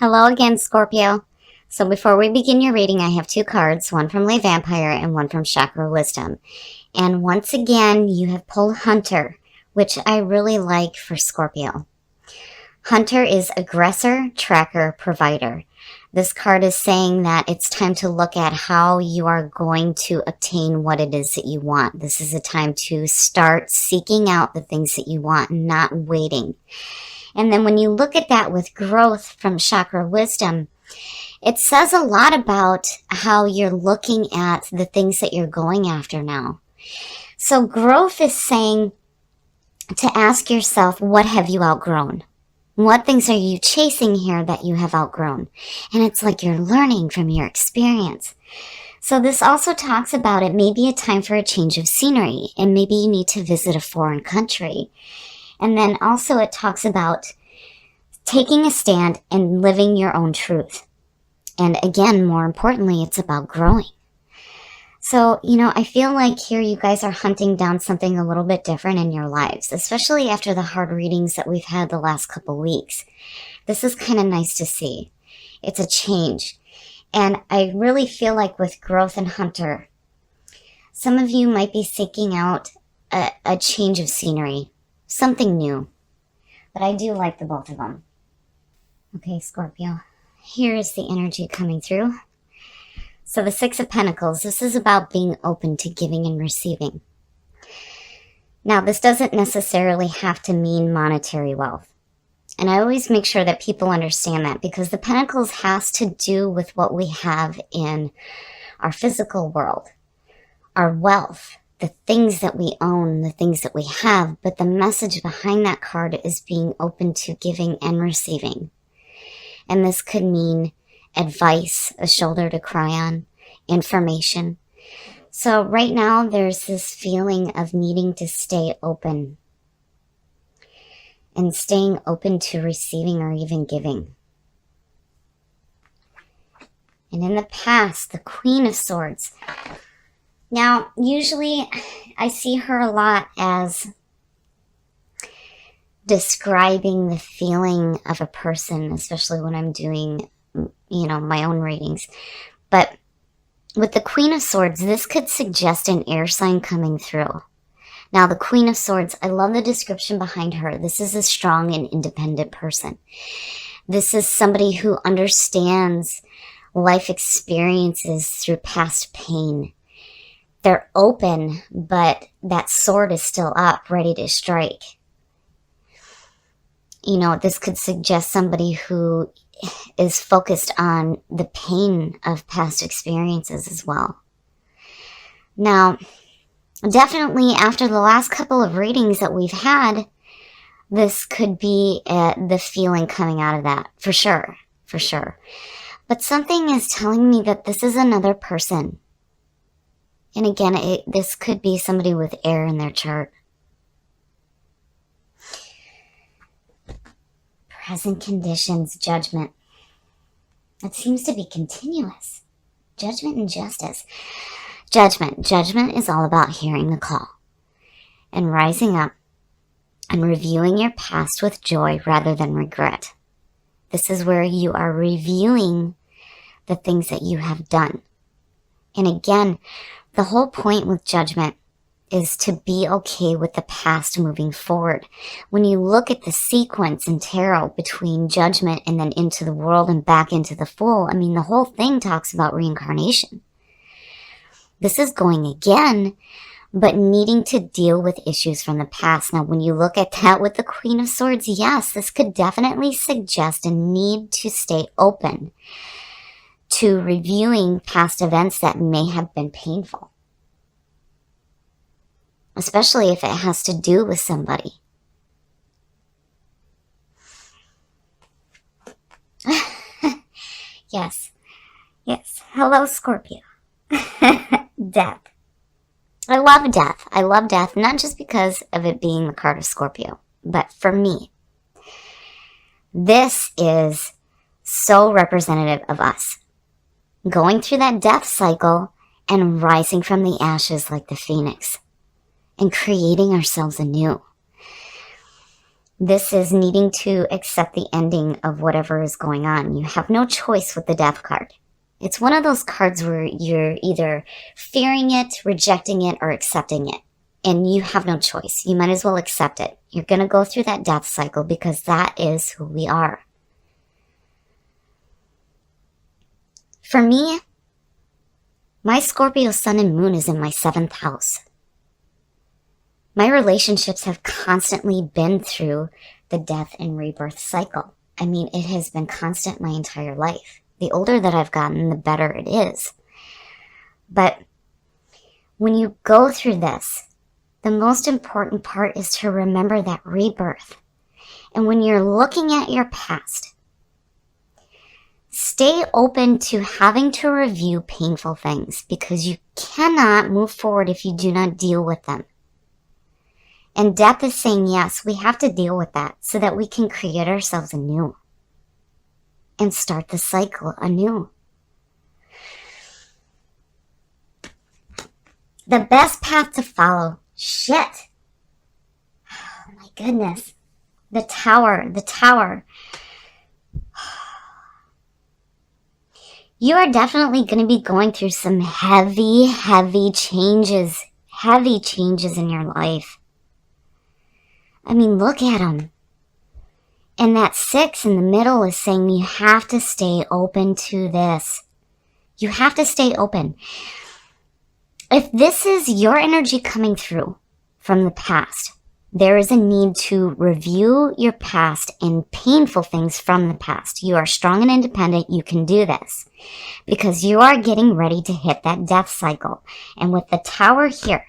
Hello again, Scorpio. So before we begin your reading, I have two cards, one from Lay Vampire and one from Chakra Wisdom. And once again, you have pulled Hunter, which I really like for Scorpio. Hunter is aggressor, tracker, provider. This card is saying that it's time to look at how you are going to obtain what it is that you want. This is a time to start seeking out the things that you want, not waiting. And then when you look at that with growth from Chakra Wisdom, it says a lot about how you're looking at the things that you're going after now. So growth is saying to ask yourself, what have you outgrown? What things are you chasing here that you have outgrown? And it's like you're learning from your experience. So this also talks about it may be a time for a change of scenery, and maybe you need to visit a foreign country. And then also it talks about taking a stand and living your own truth. And again, more importantly, it's about growing. So, I feel like here you guys are hunting down something a little bit different in your lives, especially after the hard readings that we've had the last couple weeks. This is kind of nice to see. It's a change. And I really feel like with growth and Hunter, some of you might be seeking out a change of scenery, something new. But I do like the both of them. Okay, Scorpio, here is the energy coming through. So the Six of Pentacles, this is about being open to giving and receiving. Now, this doesn't necessarily have to mean monetary wealth. And I always make sure that people understand that, because the Pentacles has to do with what we have in our physical world, our wealth, the things that we own, the things that we have. But the message behind that card is being open to giving and receiving. And this could mean advice, a shoulder to cry on, information. So right now there's this feeling of needing to stay open and staying open to receiving or even giving. And in the past, the Queen of Swords. Now, usually I see her a lot as describing the feeling of a person, especially when I'm doing, my own readings. But with the Queen of Swords, this could suggest an air sign coming through. Now, the Queen of Swords, I love the description behind her. This is a strong and independent person. This is somebody who understands life experiences through past pain. They're open, but that sword is still up, ready to strike. This could suggest somebody who is focused on the pain of past experiences as well. Now, definitely after the last couple of readings that we've had, this could be the feeling coming out of that, for sure. But something is telling me that this is another person. And again, this could be somebody with air in their chart. Present conditions, judgment. It seems to be continuous. Judgment and justice. Judgment. Judgment is all about hearing the call and rising up and reviewing your past with joy rather than regret. This is where you are reviewing the things that you have done. And again, the whole point with judgment is to be okay with the past moving forward. When you look at the sequence in tarot between judgment and then into the world and back into the Fool, the whole thing talks about reincarnation. This is going again, but needing to deal with issues from the past. Now, when you look at that with the Queen of Swords, yes, this could definitely suggest a need to stay open to reviewing past events that may have been painful. Especially if it has to do with somebody. Yes. Hello, Scorpio. Death. I love death. I love death, not just because of it being the card of Scorpio, but for me, this is so representative of us. Going through that death cycle and rising from the ashes like the phoenix. And creating ourselves anew. This is needing to accept the ending of whatever is going on. You have no choice with the Death card. It's one of those cards where you're either fearing it, rejecting it, or accepting it. And you have no choice. You might as well accept it. You're going to go through that death cycle because that is who we are. For me, my Scorpio sun and moon is in my 7th house. My relationships have constantly been through the death and rebirth cycle. I mean, it has been constant my entire life. The older that I've gotten, the better it is. But when you go through this, the most important part is to remember that rebirth. And when you're looking at your past, stay open to having to review painful things because you cannot move forward if you do not deal with them. And death is saying, yes, we have to deal with that so that we can create ourselves anew and start the cycle anew. The best path to follow. Shit. Oh my goodness. The Tower. You are definitely going to be going through some heavy changes. Heavy changes in your life. I mean, look at them. And that 6 in the middle is saying you have to stay open to this. You have to stay open. If this is your energy coming through from the past, there is a need to review your past and painful things from the past. You are strong and independent. You can do this because you are getting ready to hit that death cycle. And with the Tower here,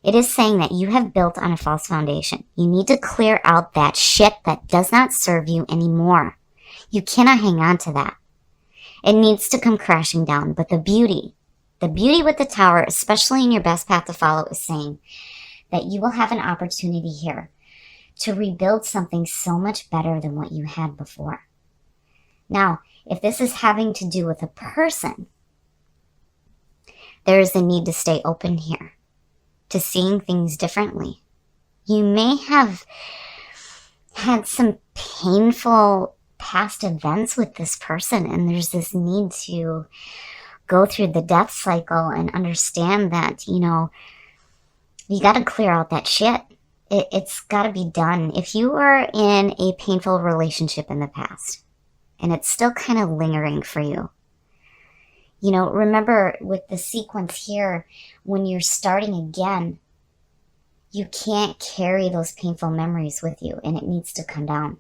it is saying that you have built on a false foundation. You need to clear out that shit that does not serve you anymore. You cannot hang on to that. It needs to come crashing down. But the beauty with the Tower, especially in your best path to follow, is saying that you will have an opportunity here to rebuild something so much better than what you had before. Now, if this is having to do with a person, there is a need to stay open here to seeing things differently. You may have had some painful past events with this person, and there's this need to go through the death cycle and understand that, you got to clear out that shit. It's got to be done. If you are in a painful relationship in the past, and it's still kind of lingering for you, remember with the sequence here, when you're starting again, you can't carry those painful memories with you, and it needs to come down.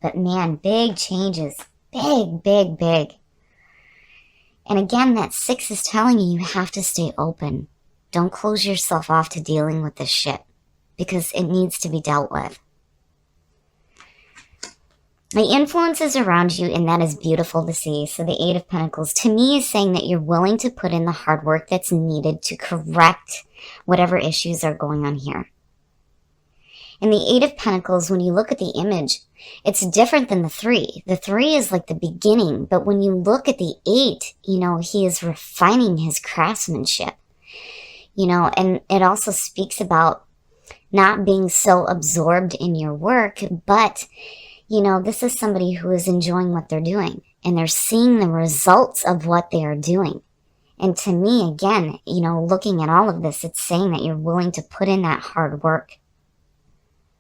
But man, big changes. Big. And again, that 6 is telling you have to stay open. Don't close yourself off to dealing with this shit because it needs to be dealt with. The influence is around you, and that is beautiful to see. So the 8 of Pentacles, to me, is saying that you're willing to put in the hard work that's needed to correct whatever issues are going on here. And the 8 of Pentacles, when you look at the image, it's different than the 3. The 3 is like the beginning, but when you look at the 8, he is refining his craftsmanship. And it also speaks about not being so absorbed in your work, but this is somebody who is enjoying what they're doing, and they're seeing the results of what they are doing. And to me, again, looking at all of this, it's saying that you're willing to put in that hard work,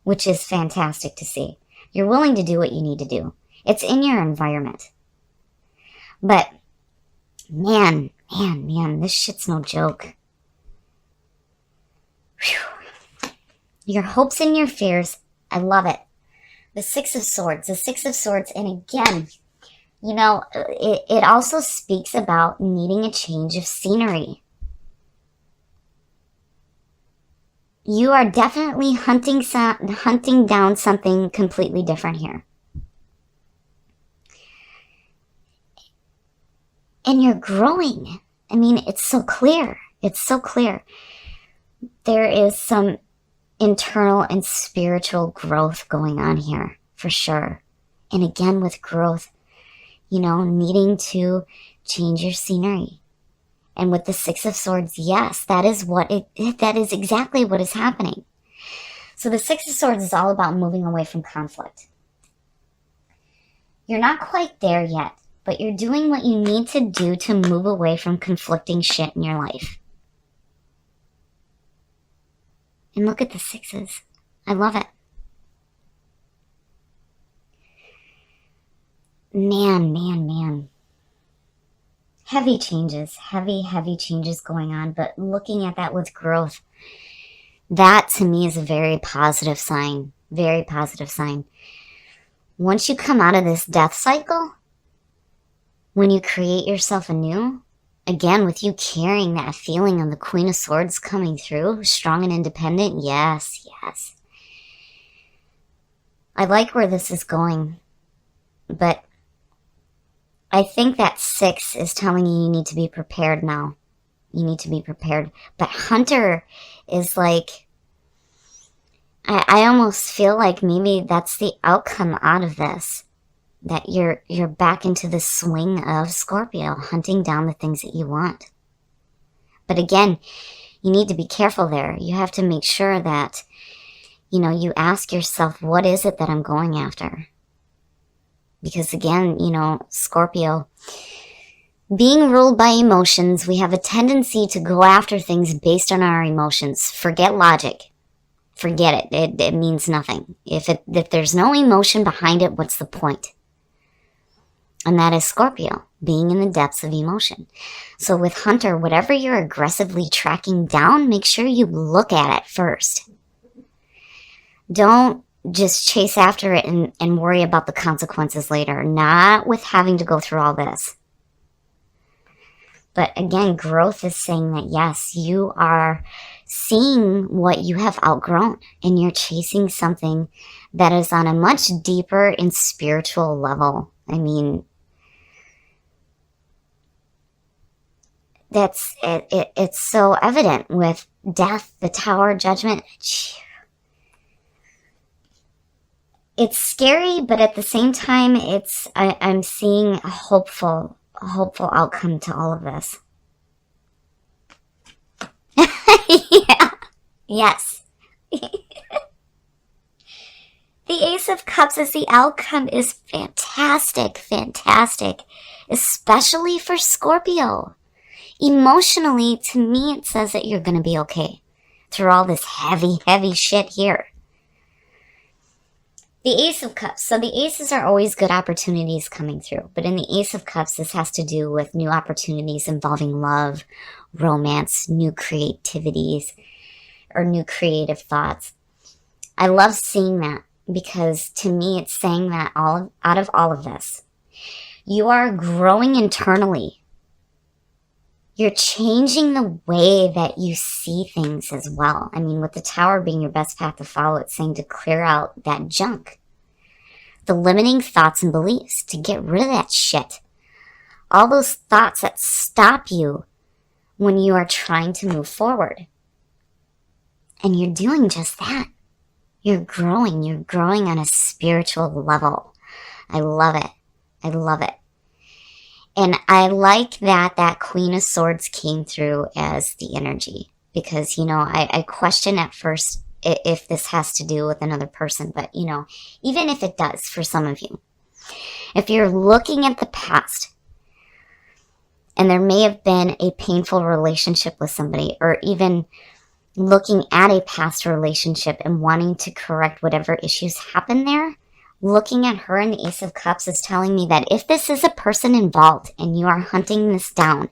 which is fantastic to see. You're willing to do what you need to do. It's in your environment. But man, this shit's no joke. Whew. Your hopes and your fears, I love it. The 6 of Swords, and again, it also speaks about needing a change of scenery. You are definitely hunting down something completely different here. And you're growing. I mean, it's so clear. There is some internal and spiritual growth going on here, for sure. And again, with growth, needing to change your scenery. And with the 6 of Swords, yes, that is exactly what is happening. So the Six of Swords is all about moving away from conflict. You're not quite there yet, but you're doing what you need to do to move away from conflicting shit in your life. And look at the sixes. I love it. Man. Heavy changes, heavy changes going on, but looking at that with growth, that to me is a very positive sign. Very positive sign. Once you come out of this death cycle, when you create yourself anew, again, with you carrying that feeling of the Queen of Swords coming through, strong and independent, yes. I like where this is going, but I think that 6 is telling you need to be prepared now. You need to be prepared. But Hunter is like, I almost feel like maybe that's the outcome out of this. That you're back into the swing of Scorpio, hunting down the things that you want. But again, you need to be careful there. You have to make sure that, you ask yourself, what is it that I'm going after? Because again, Scorpio, being ruled by emotions, we have a tendency to go after things based on our emotions. Forget logic. Forget it. It means nothing. If there's no emotion behind it, what's the point? And that is Scorpio, being in the depths of emotion. So with Hunter, whatever you're aggressively tracking down, make sure you look at it first. Don't just chase after it and worry about the consequences later. Not with having to go through all this. But again, growth is saying that yes, you are seeing what you have outgrown and you're chasing something that is on a much deeper and spiritual level. I mean, that's it. It's so evident with death, the Tower, judgment. It's scary, but at the same time, I'm seeing a hopeful outcome to all of this. Yeah. Yes. The Ace of Cups as the outcome is fantastic, especially for Scorpio. Emotionally, to me, it says that you're going to be okay through all this heavy shit here. The Ace of Cups. So the Aces are always good opportunities coming through. But in the Ace of Cups, this has to do with new opportunities involving love, romance, new creativities, or new creative thoughts. I love seeing that because to me, it's saying that out of all of this, you are growing internally. You're changing the way that you see things as well. I mean, with the Tower being your best path to follow, it's saying to clear out that junk. The limiting thoughts and beliefs, to get rid of that shit. All those thoughts that stop you when you are trying to move forward. And you're doing just that. You're growing on a spiritual level. I love it. And I like that Queen of Swords came through as the energy. Because, I question at first if this has to do with another person. But, even if it does for some of you. If you're looking at the past, and there may have been a painful relationship with somebody, or even looking at a past relationship and wanting to correct whatever issues happened there, looking at her in the Ace of Cups is telling me that if this is a person involved and you are hunting this down,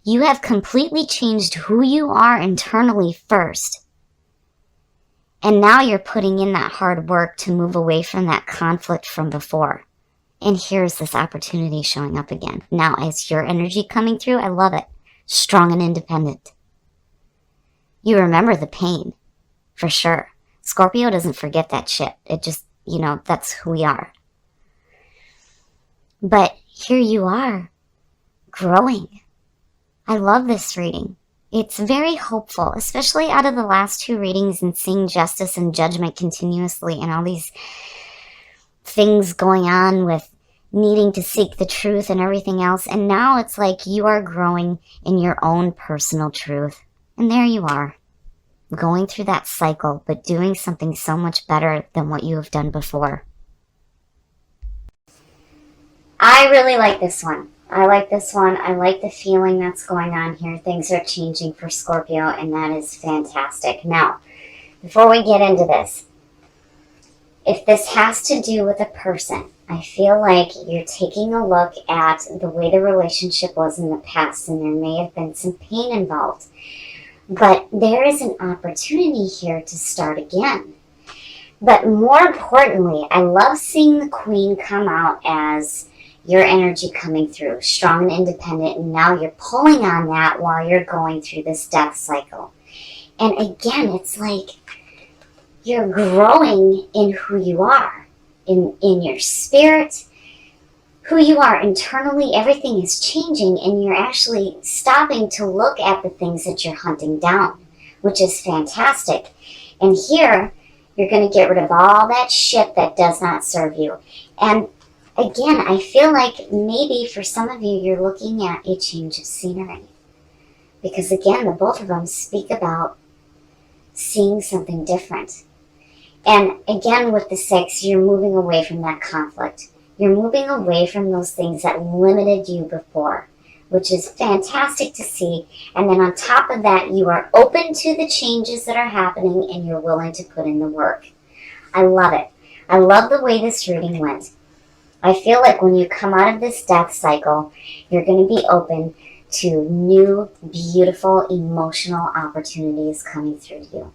you have completely changed who you are internally first. And now you're putting in that hard work to move away from that conflict from before. And here's this opportunity showing up again. Now, as your energy coming through, I love it. Strong and independent. You remember the pain, for sure. Scorpio doesn't forget that shit. It just, that's who we are. But here you are, growing. I love this reading. It's very hopeful, especially out of the last 2 readings and seeing justice and judgment continuously and all these things going on with needing to seek the truth and everything else. And now it's like you are growing in your own personal truth. And there you are, going through that cycle, but doing something so much better than what you have done before. I really like this one. I like this one. I like the feeling that's going on here. Things are changing for Scorpio, and that is fantastic. Now, before we get into this, if this has to do with a person, I feel like you're taking a look at the way the relationship was in the past, and there may have been some pain involved. But there is an opportunity here to start again. But more importantly, I love seeing the Queen come out as your energy coming through, strong and independent, and now you're pulling on that while you're going through this death cycle. And again, it's like you're growing in who you are, in your spirit, who you are internally. Everything is changing, and you're actually stopping to look at the things that you're hunting down, which is fantastic. And here, you're going to get rid of all that shit that does not serve you. And again, I feel like maybe for some of you, you're looking at a change of scenery. Because again, the both of them speak about seeing something different. And again, with the 6, you're moving away from that conflict. You're moving away from those things that limited you before, which is fantastic to see. And then on top of that, you are open to the changes that are happening, and you're willing to put in the work. I love it. I love the way this reading went. I feel like when you come out of this death cycle, you're going to be open to new, beautiful, emotional opportunities coming through you.